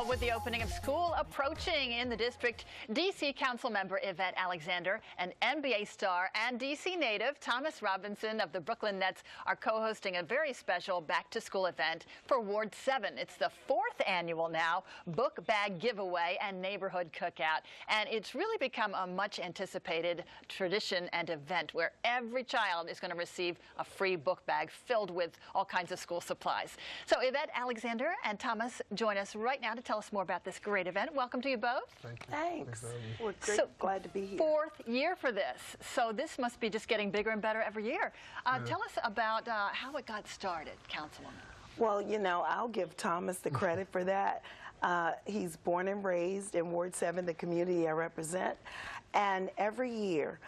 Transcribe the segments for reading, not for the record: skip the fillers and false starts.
Well, with the opening of school approaching in the district, D.C. Councilmember Yvette Alexander, an NBA star and D.C. native Thomas Robinson of the Brooklyn Nets are co-hosting a very special back-to-school event for Ward 7. It's the 4th annual now book bag giveaway and neighborhood cookout. And it's really become a much-anticipated tradition and event where every child is going to receive a free book bag filled with all kinds of school supplies. So Yvette Alexander and Thomas join us right now to tell us more about this great event. Welcome to you both. Thank you. Thanks. We're glad to be here. 4th year for this, so this must be just getting bigger and better every year. Tell us about how it got started, Councilwoman. Well, you know, I'll give Thomas the credit for that. He's born and raised in Ward 7, the community I represent, and every year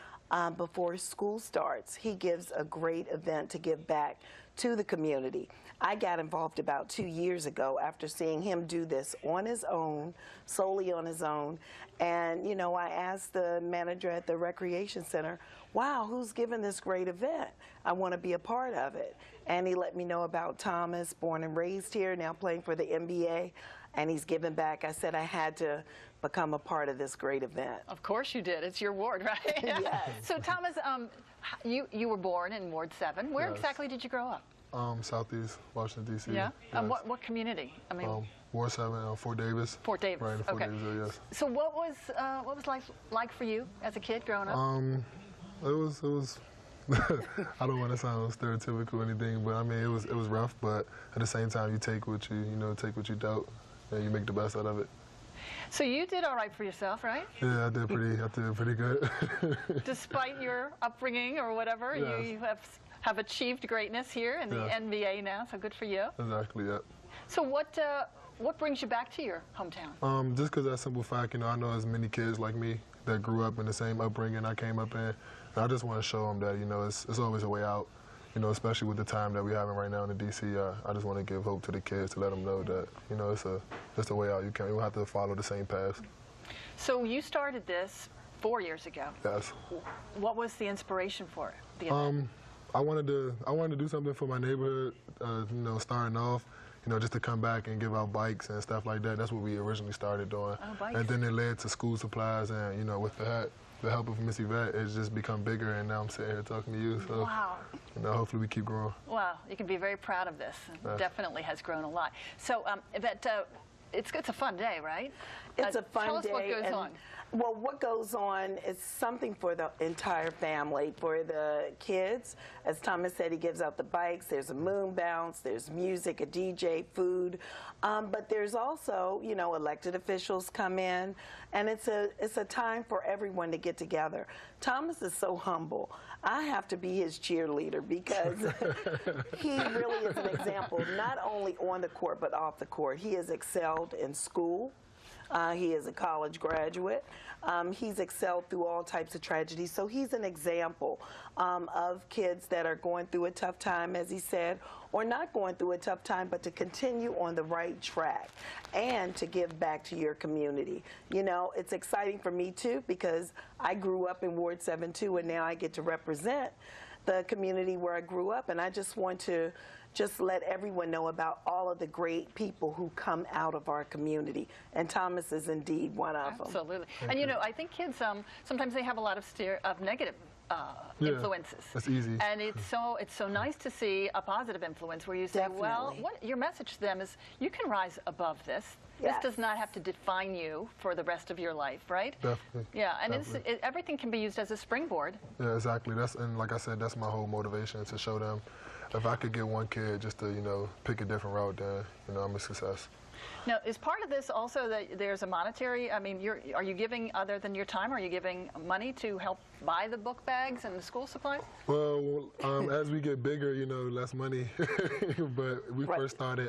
before school starts, he gives a great event to give back to the community. I got involved about 2 years ago after seeing him do this on his own, solely on his own. And, you know, I asked the manager at the recreation center, wow, who's giving this great event? I want to be a part of it. And he let me know about Thomas, born and raised here, now playing for the NBA, and he's giving back. I said I had to become a part of this great event. Of course you did. It's your ward, right? Yes. So, Thomas, you were born in Ward 7. Where exactly did you grow up? Southeast Washington, D.C. Yeah? Yes. What community? I mean, Ward 7, Fort Davis. Fort Davis. Right in Fort Okay. Davis, yes. So what was life like for you as a kid growing up? It was I don't want to sound stereotypical or anything, but I mean it was rough, but at the same time you take what you take what you dealt and you make the best out of it. So you did all right for yourself, right? Yeah, I did pretty good. Despite your upbringing or whatever, yes. you have achieved greatness here in the NBA now, so good for you. Exactly, yeah. So what brings you back to your hometown? Just because that simple fact, I know as many kids like me that grew up in the same upbringing I came up in, and I just want to show them that, it's always a way out, especially with the time that we're having right now in the D.C. I just want to give hope to the kids to let them know that, it's a way out. You don't have to follow the same path. So you started this 4 years ago. Yes. What was the inspiration for the event? I wanted to do something for my neighborhood, starting off, just to come back and give out bikes and stuff like that. That's what we originally started doing. Oh, bikes. And then it led to school supplies, and with the help of Miss Yvette, it's just become bigger, and now I'm sitting here talking to you. So, wow. Hopefully we keep growing. Wow, you can be very proud of this. It definitely has grown a lot. So, Yvette, it's a fun day, right? It's a fun day. Tell us what goes on. Well, what goes on is something for the entire family. For the kids, as Thomas said, he gives out the bikes. There's a moon bounce. There's music, a DJ, food. But there's also, elected officials come in, and it's a time for everyone to get together. Thomas is so humble. I have to be his cheerleader because he really is an example, not only on the court but off the court. He has excelled in school. He is a college graduate. He's excelled through all types of tragedies. So he's an example of kids that are going through a tough time, as he said, or not going through a tough time, but to continue on the right track and to give back to your community. It's exciting for me, too, because I grew up in Ward 7, too, and now I get to represent the community where I grew up, and I just want to let everyone know about all of the great people who come out of our community, and Thomas is indeed one of them. Absolutely. And I think kids sometimes they have a lot of negative influences. That's easy. And it's so nice to see a positive influence where you say, well, your message to them is you can rise above this. Yes. This does not have to define you for the rest of your life, right? Definitely. Yeah, and everything can be used as a springboard. Yeah, exactly. And like I said, that's my whole motivation, to show them if I could get one kid just to, pick a different route, then, I'm a success. Now, is part of this also that there's a monetary, are you giving, other than your time, are you giving money to help buy the book bags and the school supplies? Well, as we get bigger, less money. But we first started,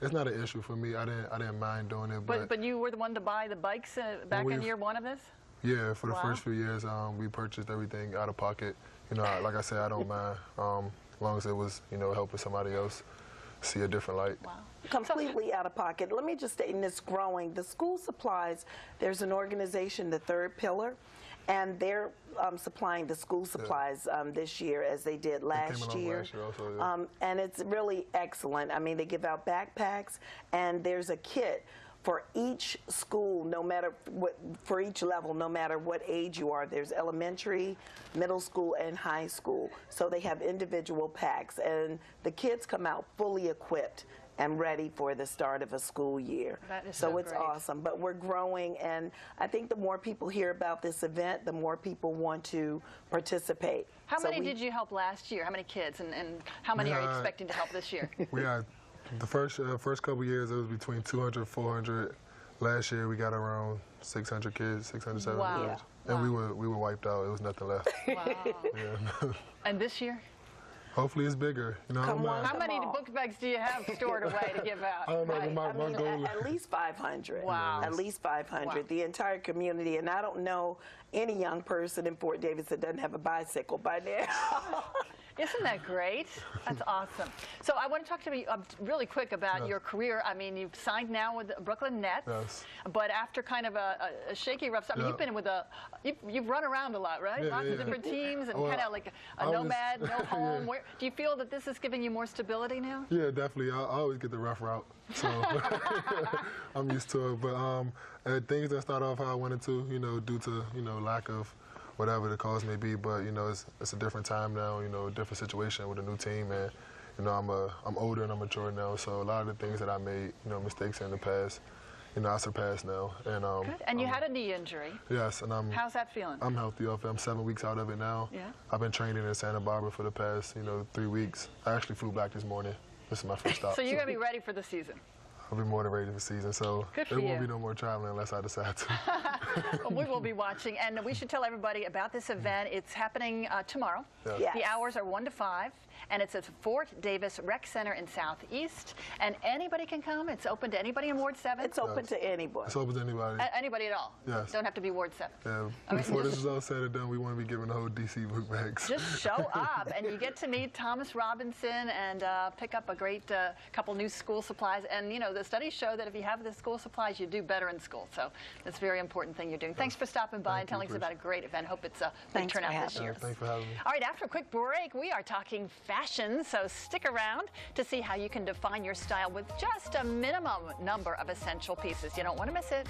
it's not an issue for me. I didn't mind doing it. But you were the one to buy the bikes back in year one of this? Yeah, for the first few years, we purchased everything out of pocket. Like I said, I don't mind, as long as it was, helping somebody else see a different light. Wow. Completely out of pocket. Let me just state, in this growing, the school supplies, there's an organization, the Third Pillar, and they're supplying the school supplies this year as they did last year. Also, and it's really excellent. They give out backpacks, and there's a kit for each school, no matter what, for each level, no matter what age you are. There's elementary, middle school, and high school. So they have individual packs, and the kids come out fully equipped and ready for the start of a school year. That is so so it's great. awesome. But we're growing, and I think the more people hear about this event, the more people want to participate. How So many we- did you help last year? How many kids? And how many are you expecting to help this year? We had the first couple years, it was between 200, 400. Last year, we got around 600 kids, 600, 700 Wow. kids. And Wow. we were wiped out. It was nothing left. Wow. Yeah. And this year? Hopefully it's bigger. You know, I don't Come on. mind. How many on. book bags do you have stored away to give out? I don't know, but Right. my I mean, goal at least 500. Wow. At least 500. Wow. The entire community, and I don't know any young person in Fort Davis that doesn't have a bicycle by now. Isn't that great? That's awesome. So I want to talk to you really quick about Yes. your career. I mean, you've signed now with the Brooklyn Nets, Yes. but after kind of a shaky, rough start, Yeah. you've been with you've run around a lot, right? Yeah, Lots yeah, of different yeah. teams and Well, kind of like a I was- nomad, no home. Yeah. Where, do you feel that this is giving you more stability now? Yeah, definitely. I always get the rough route, so I'm used to it. But things that start off how I wanted to, you know, due to lack of whatever the cause may be. But you know, it's a different time now. You know, a different situation with a new team, and you know, I'm older and I'm mature now. So a lot of the things that I made, mistakes in the past, I surpassed now. And Good. And you had a knee injury. yes, and How's that feeling? I'm healthy off it. I'm 7 weeks out of it now. Yeah. I've been training in Santa Barbara for the past 3 weeks. I actually flew back this morning. This is my first stop. So you're going to be ready for the season. I'll be more than ready for the season, so Good for there won't you. be no more traveling unless I decide to. We will be watching, and we should tell everybody about this event. It's happening tomorrow. Yes. The hours are 1 to 5, and it's at Fort Davis Rec Center in Southeast. And anybody can come. It's open to anybody in Ward 7. It's open to anyone. It's open to anybody. Anybody at all. Yes. Don't have to be Ward 7. Yeah. Before this is all said and done, we want to be giving the whole DC book bags. Just show up, and you get to meet Thomas Robinson and pick up a great couple new school supplies. And the studies show that if you have the school supplies, you do better in school. So that's a very important thing you're doing. Thanks for stopping by and telling us about a great event. Hope it's a big Thanks for turnout this having year. us. Thanks for having me. All right, after a quick break, we are talking fashion, so stick around to see how you can define your style with just a minimum number of essential pieces. You don't want to miss it.